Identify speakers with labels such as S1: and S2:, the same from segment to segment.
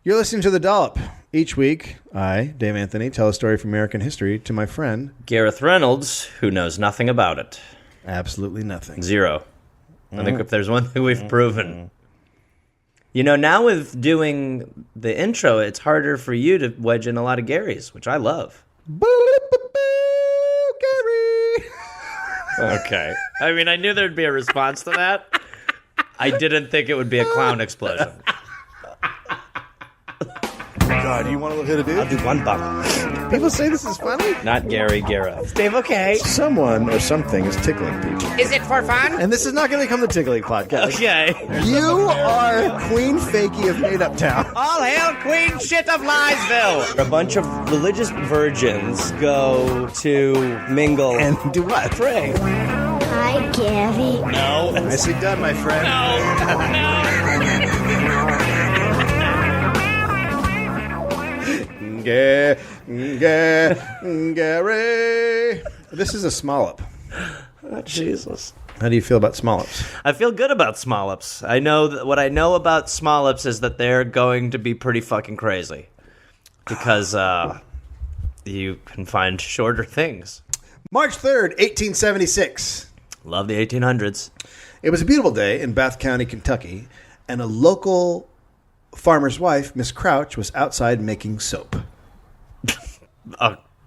S1: You're listening to The Dollop. Each week, I, Dave Anthony, tell a story from American history to my friend...
S2: Gareth Reynolds, who knows nothing about it.
S1: Absolutely nothing.
S2: Zero. I think if there's one thing we've proven. You know, now with doing the intro, it's harder for you to wedge in a lot of Garys, which I love.
S1: Gary!
S2: Okay. I mean, I knew there'd be a response to that. I didn't think it would be a clown explosion.
S1: God, do you want to hit a dude?
S2: I'll do one bump.
S1: People say this is funny?
S2: Not Gary, Gareth. Dave, okay.
S1: Someone or something is tickling people.
S3: Is it for fun?
S1: And this is not going to become the Tickling Podcast.
S2: Okay.
S1: You are Queen Fakey of Made Up Town.
S2: All hail Queen Shit of Liesville. A bunch of religious virgins go to mingle
S1: And do what?
S2: pray.
S4: Hi, Gary.
S2: No.
S1: Nicely done, my friend. Gary. This is a Smollop.
S2: Oh, Jesus.
S1: How do you feel about Smollops?
S2: I feel good about Smollops. I know that what I know about Smollops is that they're going to be pretty fucking crazy. Because you can find shorter things.
S1: March 3rd, 1876.
S2: Love the 1800s.
S1: It was a beautiful day in Bath County, Kentucky, and a local farmer's wife, Miss Crouch, was outside making soap.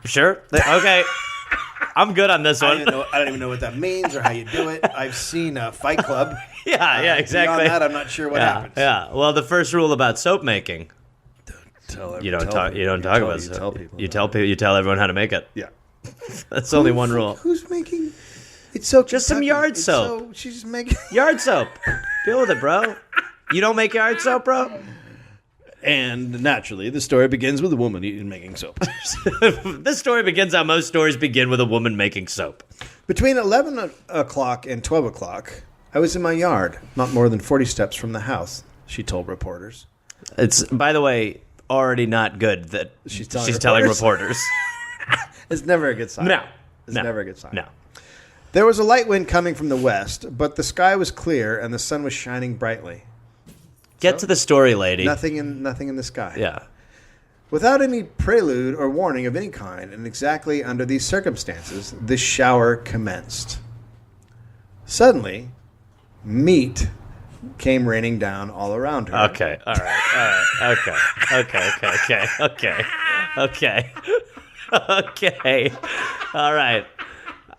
S2: Sure. Okay. I'm good on this one.
S1: I don't even know what that means or how you do it. I've seen Fight Club.
S2: Yeah, exactly.
S1: Beyond that, I'm not sure what happens.
S2: Yeah. Well, the first rule about soap making, you don't talk about soap.
S1: You tell people.
S2: You tell everyone how to make it.
S1: Yeah.
S2: That's only one rule.
S1: Who's making? It's so
S2: Just some
S1: Kentucky.
S2: yard
S1: It's
S2: soap.
S1: So, she's just making
S2: Yard soap. Deal with it, bro. You don't make yard soap, bro?
S1: And naturally, the story begins with a woman making soap.
S2: This story begins how most stories begin with a woman making soap.
S1: Between 11 o'clock and 12 o'clock, I was in my yard, not more than 40 steps from the house, she told reporters.
S2: It's, by the way, already not good that she's telling reporters.
S1: It's never a good sign.
S2: No.
S1: It's never a good sign.
S2: No.
S1: There was a light wind coming from the west, but the sky was clear and the sun was shining brightly.
S2: Get to the story, lady.
S1: Nothing in the sky.
S2: Yeah.
S1: Without any prelude or warning of any kind, and exactly under these circumstances, the shower commenced. Suddenly, meat came raining down all around her.
S2: Okay. All right. Okay. All right.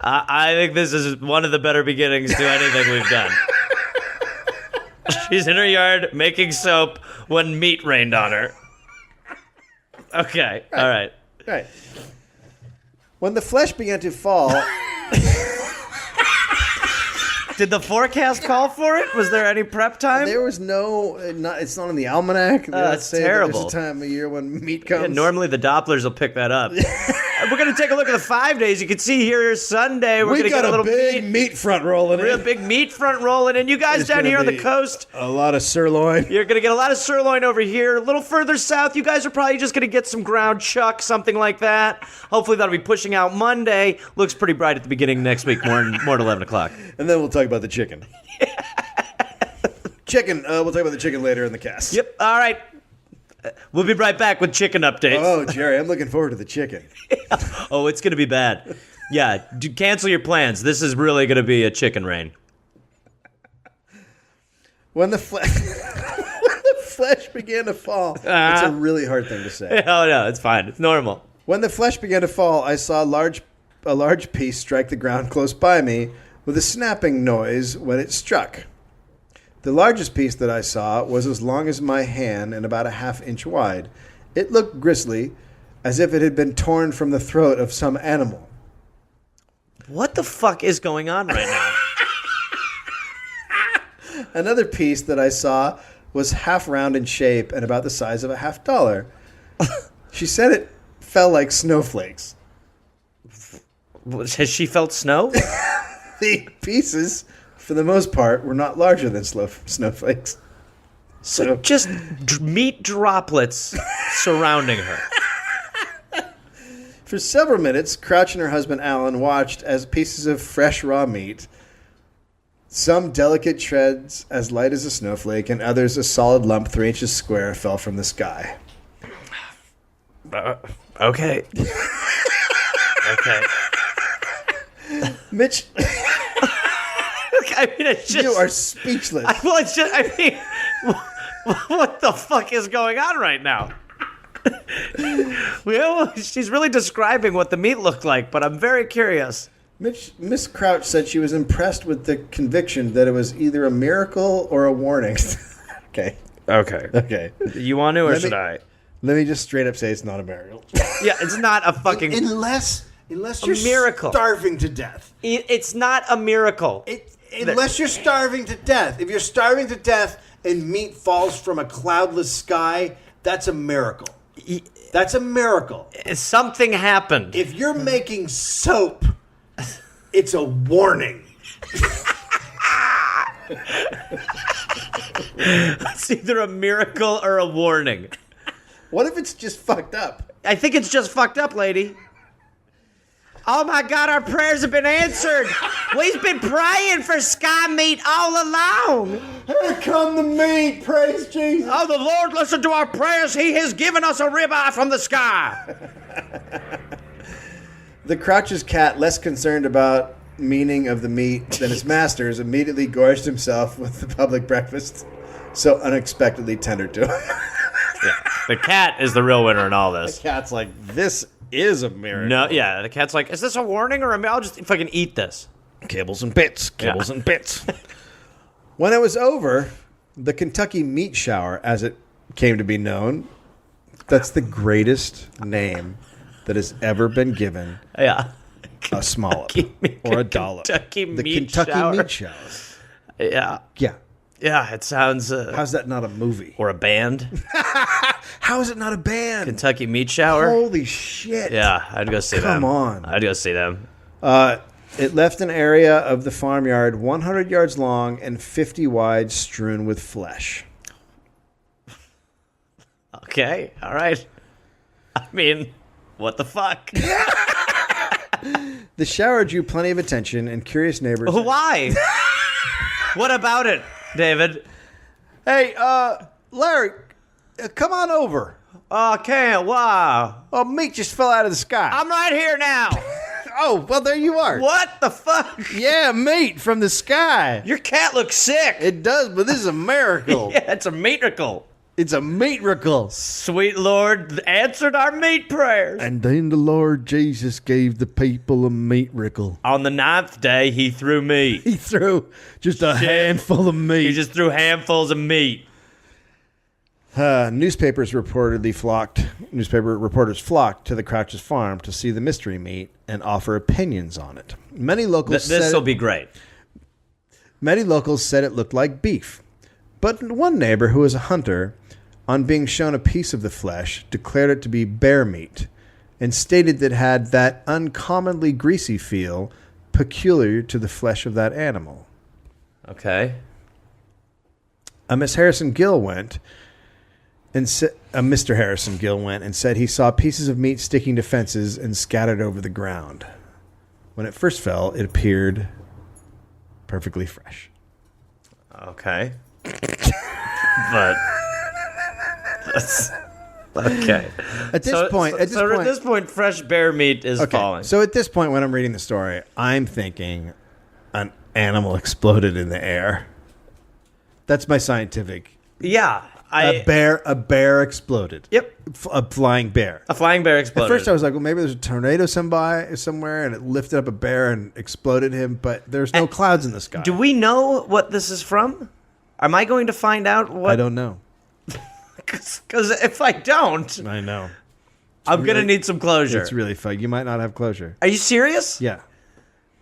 S2: I think this is one of the better beginnings to anything we've done. She's in her yard making soap when meat rained on her. Okay. All right.
S1: Right. When the flesh began to fall...
S2: Did the forecast call for it? Was there any prep time?
S1: There was no... it's not in the almanac.
S2: That's terrible.
S1: There's a time of year when meat comes.
S2: Yeah, normally the Dopplers will pick that up. We're going to take a look at the 5 days. You can see here Sunday. We're going to get a little
S1: big meat front rolling in.
S2: Real big meat front rolling in. You guys
S1: It's
S2: down
S1: gonna
S2: here on the
S1: be
S2: coast,
S1: a lot of sirloin.
S2: you're going to get a lot of sirloin over here. A little further south, you guys are probably just going to get some ground chuck, something like that. Hopefully that'll be pushing out Monday. Looks pretty bright at the beginning of next week, more at 11 o'clock.
S1: And then we'll talk about the chicken. Chicken. We'll talk about the chicken later in the cast.
S2: Yep. All right. We'll be right back with chicken updates.
S1: Oh, Jerry, I'm looking forward to the chicken.
S2: Oh, it's going to be bad. Yeah, cancel your plans. This is really going to be a chicken rain.
S1: When the flesh began to fall. It's a really hard thing to say.
S2: Oh, no, it's fine. It's normal.
S1: When the flesh began to fall, I saw a large piece strike the ground close by me with a snapping noise when it struck. The largest piece that I saw was as long as my hand and about a half-inch wide. It looked grisly, as if it had been torn from the throat of some animal.
S2: What the fuck is going on right now?
S1: Another piece that I saw was half round in shape and about the size of a $50. She said it fell like snowflakes.
S2: Has she felt snow?
S1: The pieces, for the most part, were not larger than snowflakes.
S2: So just meat droplets surrounding her.
S1: For several minutes, Crouch and her husband Alan watched as pieces of fresh raw meat Some delicate shreds as light as a snowflake, and others a solid lump 3 inches square fell from the sky.
S2: Okay. Okay.
S1: Mitch,
S2: I mean, it's just...
S1: you are speechless.
S2: Well, it's just... I mean... What the fuck is going on right now? She's really describing what the meat looked like, but I'm very curious.
S1: Miss Crouch said she was impressed with the conviction that it was either a miracle or a warning. Okay.
S2: Okay. You want to, or should I?
S1: Let me just straight up say it's not a miracle.
S2: Yeah, it's not a fucking...
S1: Unless you're
S2: miracle.
S1: Starving to death.
S2: It's not a miracle.
S1: Unless you're starving to death. If you're starving to death and meat falls from a cloudless sky, that's a miracle. That's a miracle.
S2: Something happened.
S1: If you're making soap, it's a warning.
S2: It's either a miracle or a warning.
S1: What if it's just fucked up?
S2: I think it's just fucked up, lady. Oh my God, our prayers have been answered. We've been praying for sky meat all along.
S1: Here come the meat, praise Jesus.
S2: Oh, the Lord listened to our prayers. He has given us a ribeye from the sky.
S1: The Crouch's cat, less concerned about meaning of the meat than its masters, immediately gorged himself with the public breakfast so unexpectedly tender to him.
S2: Yeah, the cat is the real winner in all this.
S1: The cat's like, this is a miracle.
S2: No, yeah, the cat's like, is this a warning or I'll just fucking eat this?
S1: Kibbles and bits, kibbles and bits. When it was over, the Kentucky meat shower, as it came to be known, that's the greatest name that has ever been given.
S2: Yeah.
S1: A Smollop or a Dollop. The Kentucky meat shower.
S2: Yeah.
S1: Yeah.
S2: Yeah, it sounds...
S1: How's that not a movie?
S2: Or a band.
S1: How is it not a band?
S2: Kentucky Meat Shower.
S1: Holy shit.
S2: Yeah, I'd go see them.
S1: Come on.
S2: I'd go see them.
S1: It left an area of the farmyard 100 yards long and 50 wide strewn with flesh.
S2: Okay, all right. I mean, what the fuck?
S1: The shower drew plenty of attention and curious neighbors.
S2: Why? What about it, David?
S1: Hey, Larry, come on over.
S2: Okay, wow.
S1: Oh, meat just fell out of the sky.
S2: I'm right here now.
S1: Oh, well, there you are.
S2: What the fuck?
S1: Yeah, meat from the sky.
S2: Your cat looks sick.
S1: It does, but this is a miracle.
S2: Yeah, it's a miracle.
S1: It's a miracle.
S2: Sweet Lord answered our meat prayers.
S1: And then the Lord Jesus gave the people a miracle.
S2: On the 9th day, he threw meat.
S1: He threw just a handful of meat.
S2: He just threw handfuls of meat.
S1: Newspaper reporters flocked to the Crouch's farm to see the mystery meat and offer opinions on it. Many locals
S2: This will be great.
S1: Many locals said it looked like beef. But one neighbor who was a hunter, on being shown a piece of the flesh, declared it to be bear meat and stated that it had that uncommonly greasy feel peculiar to the flesh of that animal.
S2: Okay.
S1: Mr. Harrison Gill went and said he saw pieces of meat sticking to fences and scattered over the ground. When it first fell, it appeared perfectly fresh.
S2: Okay. But that's okay.
S1: At this point,
S2: fresh bear meat is falling.
S1: So at this point, when I'm reading the story, I'm thinking an animal exploded in the air. That's my scientific.
S2: Yeah,
S1: A bear exploded.
S2: Yep.
S1: A flying bear.
S2: A flying bear exploded.
S1: At first I was like, well, maybe there's a tornado somewhere and it lifted up a bear and exploded him, but there's no clouds in the sky.
S2: Do we know what this is from? Am I going to find out what?
S1: I don't know.
S2: Because if I don't,
S1: I know.
S2: I'm going to need some closure.
S1: It's really fun. You might not have closure.
S2: Are you serious?
S1: Yeah.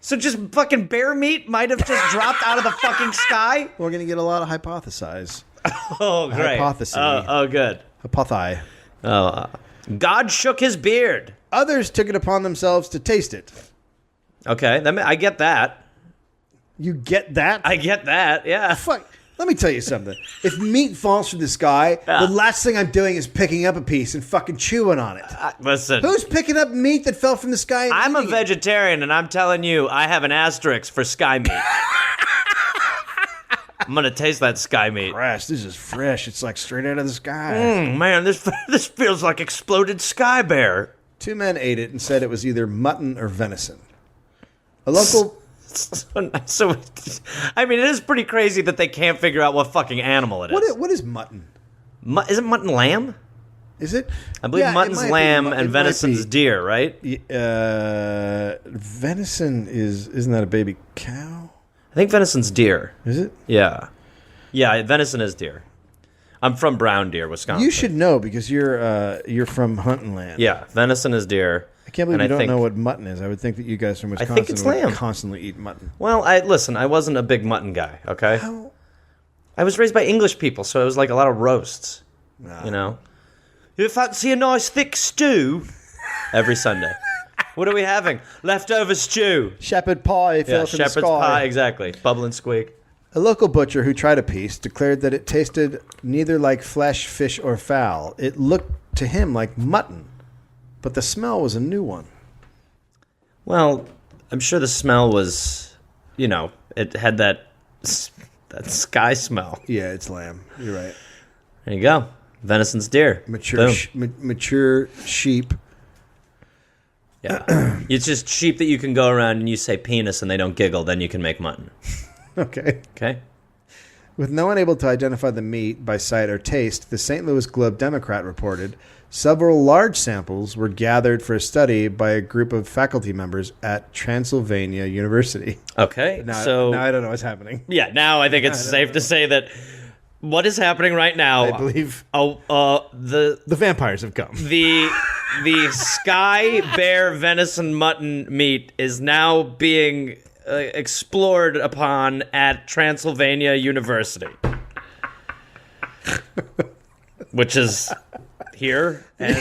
S2: So just fucking bear meat might have just dropped out of the fucking sky?
S1: We're going to get a lot of hypothesize.
S2: Oh, great.
S1: Hypothesis.
S2: Oh, good.
S1: Hypothi.
S2: Oh, God shook his beard.
S1: Others took it upon themselves to taste it.
S2: Okay, I get that.
S1: You get that?
S2: I get that, yeah.
S1: Fuck. Let me tell you something. If meat falls from the sky, the last thing I'm doing is picking up a piece and fucking chewing on it.
S2: Listen.
S1: Who's picking up meat that fell from the sky?
S2: I'm a vegetarian, and I'm telling you, I have an asterisk for sky meat. I'm gonna taste that sky meat.
S1: Fresh. This is fresh. It's like straight out of the sky.
S2: Man, this feels like exploded sky bear.
S1: 2 men ate it and said it was either mutton or venison. A local...
S2: So, I mean, it is pretty crazy that they can't figure out what fucking animal it is.
S1: What is mutton?
S2: Isn't mutton lamb?
S1: Is it?
S2: I believe mutton's lamb and venison's deer, right?
S1: Venison isn't that a baby cow?
S2: I think venison's deer.
S1: Is it?
S2: Yeah. Yeah, venison is deer. I'm from Brown Deer, Wisconsin.
S1: You should know because you're from hunting land.
S2: Yeah, venison is deer.
S1: I can't believe
S2: and
S1: you don't know what mutton is. I would think that you guys from Wisconsin
S2: think it's
S1: would
S2: lamb.
S1: constantly eat mutton.
S2: Well, listen, I wasn't a big mutton guy, okay?
S1: How?
S2: I was raised by English people, so it was like a lot of roasts, you know? You fancy a nice thick stew? Every Sunday. What are we having? Leftover stew.
S1: Shepherd pie fell from the
S2: shepherd's
S1: sky.
S2: pie, exactly. Bubble and squeak.
S1: A local butcher who tried a piece declared that it tasted neither like flesh, fish, or fowl. It looked to him like mutton, but the smell was a new one.
S2: Well, I'm sure the smell was, it had that sky smell.
S1: Yeah, it's lamb. You're right.
S2: There you go. Venison's deer.
S1: Mature,
S2: Boom.
S1: mature sheep.
S2: Yeah. It's just sheep that you can go around and you say penis and they don't giggle, then you can make mutton.
S1: Okay.
S2: Okay?
S1: With no one able to identify the meat by sight or taste, the St. Louis Globe-Democrat reported several large samples were gathered for a study by a group of faculty members at Transylvania University.
S2: Okay.
S1: Now I don't know what's happening.
S2: Yeah, now I think it's safe to say that what is happening right now.
S1: I believe
S2: the
S1: vampires have come.
S2: The sky bear venison mutton meat is now being explored upon at Transylvania University, which is here, and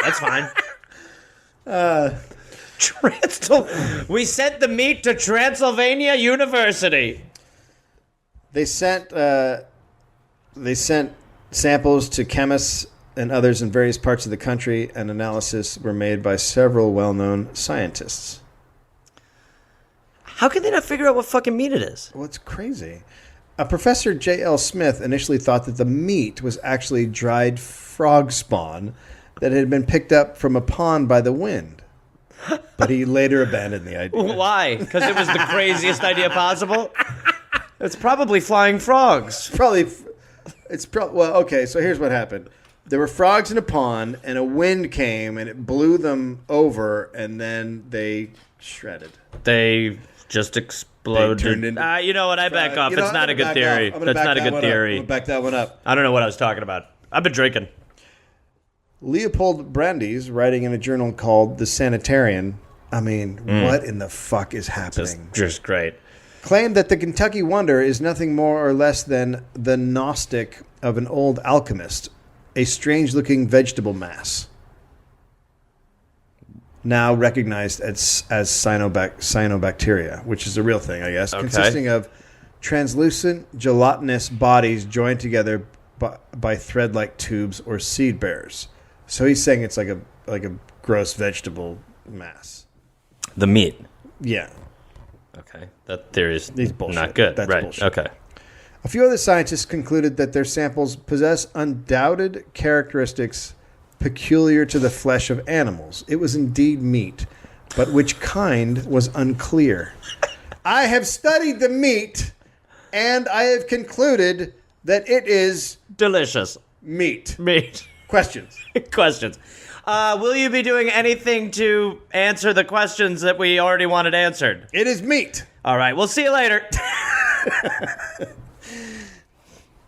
S2: that's fine. We sent the meat to Transylvania University.
S1: They sent samples to chemists and others in various parts of the country, and analysis were made by several well-known scientists.
S2: How can they not figure out what fucking meat it is?
S1: Well, it's crazy. Professor J.L. Smith initially thought that the meat was actually dried frog spawn that had been picked up from a pond by the wind. But he later abandoned the idea.
S2: Why? Because it was the craziest idea possible? It's probably flying frogs.
S1: Well, okay, so here's what happened. There were frogs in a pond, and a wind came, and it blew them over, and then they shredded.
S2: They just exploded.
S1: They turned into
S2: you know what? I back off. It's not a good theory. That's not a good theory.
S1: I'm going to back that one up.
S2: I don't know what I was talking about. I've been drinking.
S1: Leopold Brandes, writing in a journal called The Sanitarian, what in the fuck is happening?
S2: Just great.
S1: Claimed that the Kentucky Wonder is nothing more or less than the Gnostic of an old alchemist, a strange-looking vegetable mass, now recognized as cyanobacteria, which is a real thing, I guess, consisting of translucent, gelatinous bodies joined together by thread-like tubes or seed bears. So he's saying it's like a gross vegetable mass.
S2: The meat.
S1: Yeah.
S2: Okay. That theory is
S1: bullshit.
S2: not good.
S1: That's
S2: right.
S1: bullshit.
S2: Okay.
S1: A few other scientists concluded that their samples possess undoubted characteristics peculiar to the flesh of animals. It was indeed meat, but which kind was unclear. I have studied the meat, and I have concluded that it is
S2: delicious
S1: meat.
S2: Meat.
S1: Questions?
S2: Questions. Will you be doing anything to answer the questions that we already wanted answered?
S1: It is meat.
S2: All right. We'll see you later.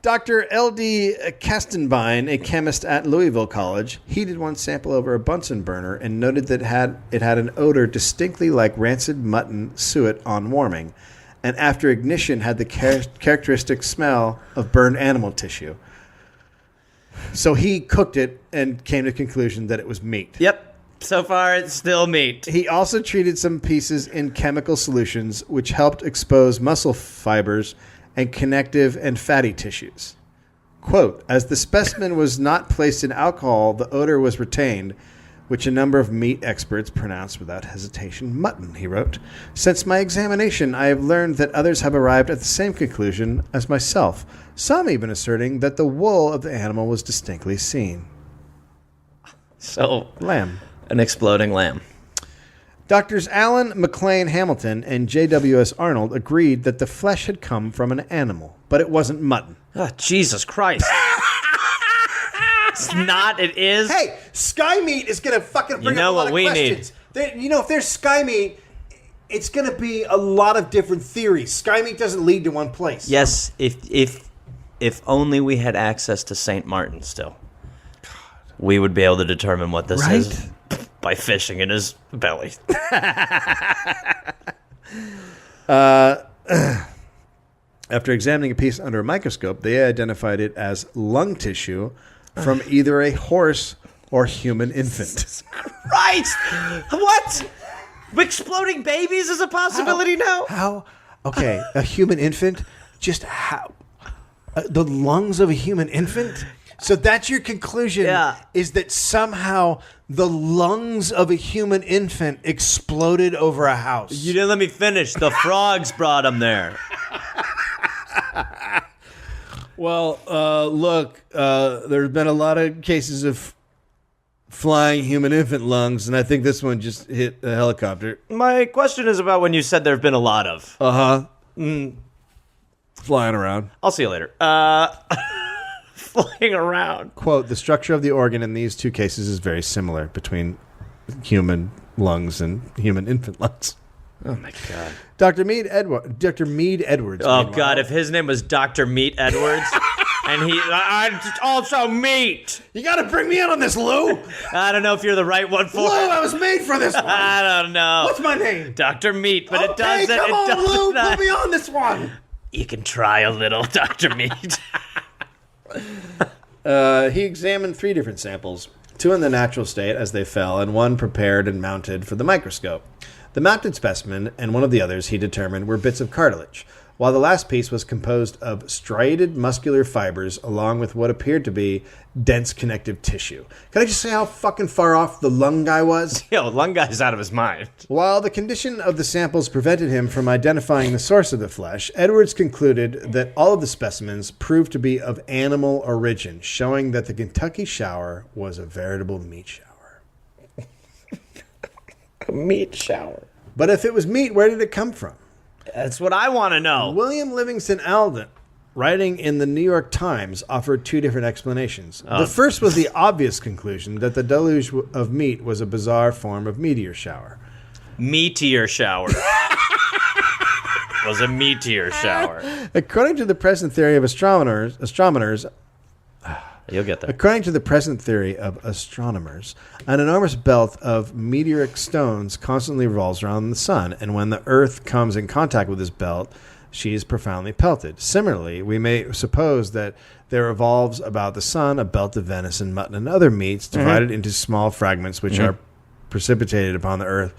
S1: Dr. L.D. Kastenbein, a chemist at Louisville College, heated one sample over a Bunsen burner and noted that it had an odor distinctly like rancid mutton suet on warming, and after ignition had the characteristic smell of burned animal tissue. So he cooked it and came to the conclusion that it was meat.
S2: Yep. So far, it's still meat.
S1: He also treated some pieces in chemical solutions, which helped expose muscle fibers and connective and fatty tissues. Quote, as the specimen was not placed in alcohol, the odor was retained, which a number of meat experts pronounced without hesitation mutton, he wrote. Since my examination, I have learned that others have arrived at the same conclusion as myself, some even asserting that the wool of the animal was distinctly seen.
S2: So,
S1: Lamb.
S2: an exploding lamb.
S1: Doctors Allen, McLean, Hamilton, and J.W.S. Arnold agreed that the flesh had come from an animal, but it wasn't mutton.
S2: Oh, Jesus Christ. It's not, it is.
S1: Hey, Sky Meat is going to fucking bring
S2: You know
S1: up a lot
S2: what
S1: of
S2: we
S1: questions. If there's Sky Meat, it's going to be a lot of different theories. Sky Meat doesn't lead to one place.
S2: Yes, if only we had access to St. Martin still. We would be able to determine what this is by fishing in his belly.
S1: After examining a piece under a microscope, they identified it as lung tissue from either a horse or human infant.
S2: Right! What? Exploding babies is a possibility now?
S1: How? Okay, a human infant? Just how? The lungs of a human infant? So that's your conclusion, is that somehow the lungs of a human infant exploded over a house.
S2: You didn't let me finish. The frogs brought them there.
S1: Well, look, there's been a lot of cases of flying human infant lungs, and I think this one just hit a helicopter.
S2: My question is about when you said there have been a lot of.
S1: Flying around.
S2: I'll see you later. Flying around.
S1: Quote, the structure of the organ in these two cases is very similar between human lungs and human infant lungs.
S2: Oh, my God.
S1: Dr. Mead Edwards.
S2: Oh, God, if his name was Dr. Meat Edwards, and I'm also meat.
S1: You got to bring me in on this, Lou.
S2: I don't know if you're the right one for
S1: Lou,
S2: it.
S1: I was made for this one.
S2: I don't know.
S1: What's my name?
S2: Dr. Meat, but it
S1: Okay,
S2: doesn't.
S1: come on,
S2: it does
S1: Lou,
S2: not.
S1: put me on this one.
S2: You can try a little, Dr. Meat.
S1: He examined 3 different samples, 2 in the natural state as they fell, and 1 prepared and mounted for the microscope. The mounted specimen and one of the others he determined were bits of cartilage, while the last piece was composed of striated muscular fibers along with what appeared to be dense connective tissue. Can I just say how fucking far off the lung guy was?
S2: Yo, lung guy's out of his mind.
S1: While the condition of the samples prevented him from identifying the source of the flesh, Edwards concluded that all of the specimens proved to be of animal origin, showing that the Kentucky shower was a veritable meat shower.
S2: A meat shower.
S1: But if it was meat, where did it come from?
S2: That's what I want to know.
S1: William Livingston Alden, writing in the New York Times, offered 2 different explanations. The first was the obvious conclusion that the deluge of meat was a bizarre form of meteor shower.
S2: Meteor shower. Was a meteor shower.
S1: According to the present theory of astronomers,
S2: You'll get there.
S1: According to the present theory of astronomers, an enormous belt of meteoric stones constantly revolves around the sun, and when the Earth comes in contact with this belt, she is profoundly pelted. Similarly, we may suppose that there revolves about the sun a belt of venison, mutton, and other meats divided into small fragments which are precipitated upon the Earth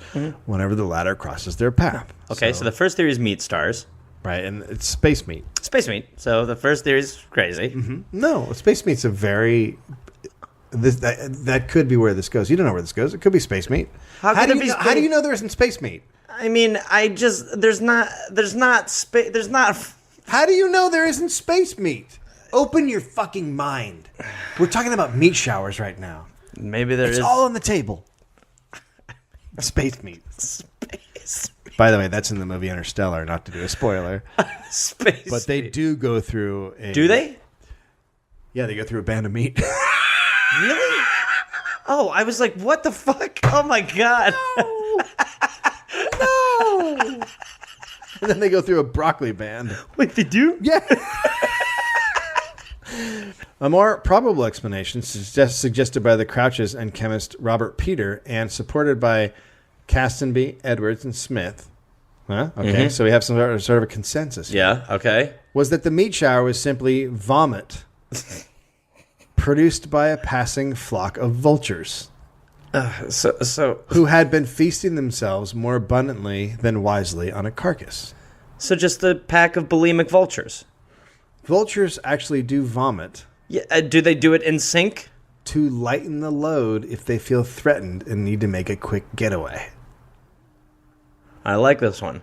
S1: whenever the latter crosses their path.
S2: Okay, so the first theory is meat stars.
S1: Right, and it's space meat.
S2: Space meat. So the first theory is crazy.
S1: No, space meat's a very... That could be where this goes. You don't know where this goes. It could be space meat. How do you know there isn't space meat?
S2: I mean, there's not.
S1: How do you know there isn't space meat? Open your fucking mind. We're talking about meat showers right now.
S2: Maybe there is.
S1: It's all on the table. Space meat.
S2: Space.
S1: By the way, that's in the movie Interstellar, not to do a spoiler.
S2: Space.
S1: But they do go through a...
S2: Do they?
S1: Yeah, they go through a band of meat.
S2: Really? Oh, I was like, what the fuck? Oh my God.
S1: No. And then they go through a broccoli band.
S2: Wait, they do?
S1: Yeah. A more probable explanation, suggested by the Crouches and chemist Robert Peter, and supported by Castenby, Edwards, and Smith. Huh? Okay, so we have some sort of a consensus here.
S2: Yeah, okay.
S1: Was that the meat shower was simply vomit produced by a passing flock of vultures who had been feasting themselves more abundantly than wisely on a carcass.
S2: So just a pack of bulimic vultures.
S1: Vultures actually do vomit.
S2: Yeah, do they do it in sync?
S1: to lighten the load if they feel threatened and need to make a quick getaway.
S2: I like this one.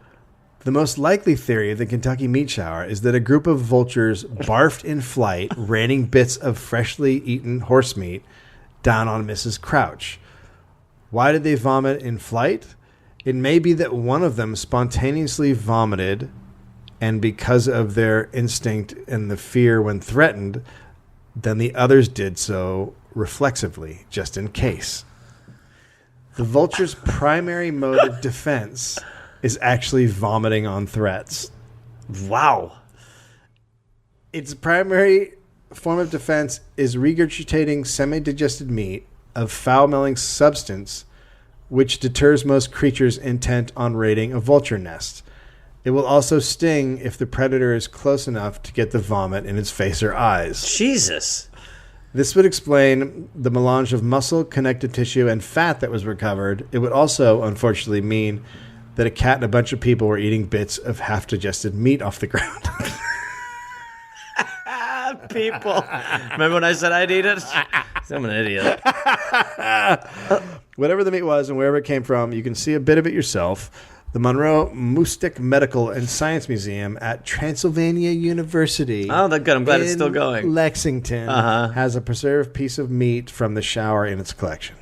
S1: The most likely theory of the Kentucky meat shower is that a group of vultures barfed in flight, raining bits of freshly eaten horse meat down on Mrs. Crouch. Why did they vomit in flight? It may be that one of them spontaneously vomited, and because of their instinct and the fear when threatened, then the others did so reflexively, just in case. The vulture's primary mode of defense is actually vomiting on threats.
S2: Wow.
S1: Its primary form of defense is regurgitating semi-digested meat of foul-smelling substance, which deters most creatures intent on raiding a vulture nest. It will also sting if the predator is close enough to get the vomit in its face or eyes.
S2: Jesus.
S1: This would explain the melange of muscle, connective tissue, and fat that was recovered. It would also, unfortunately, mean that a cat and a bunch of people were eating bits of half-digested meat off the ground.
S2: People. Remember when I said I'd eat it? I'm an idiot.
S1: Whatever the meat was and wherever it came from, you can see a bit of it yourself. The Monroe Moostic Medical and Science Museum at Transylvania University.
S2: Oh, that's good. I'm glad it's still
S1: in
S2: going.
S1: Lexington has a preserved piece of meat from the shower in its collection.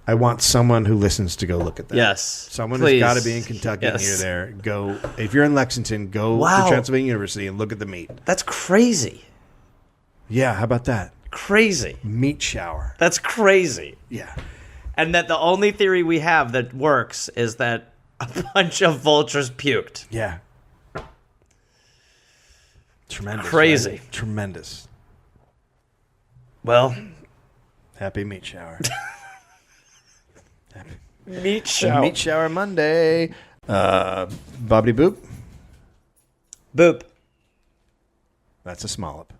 S1: I want someone who listens to go look at that.
S2: Yes.
S1: Someone
S2: please.
S1: who's got to be in Kentucky near there. Go. If you're in Lexington, go to Transylvania University and look at the meat.
S2: That's crazy.
S1: Yeah, how about that?
S2: Crazy.
S1: Meat shower.
S2: That's crazy.
S1: Yeah.
S2: And that the only theory we have that works is that a bunch of vultures puked.
S1: Yeah. Tremendous.
S2: Crazy.
S1: Right? Tremendous.
S2: Well,
S1: happy meat shower.
S2: Meat shower.
S1: Meat shower Monday. Bobbity boop.
S2: Boop.
S1: That's a Smollop.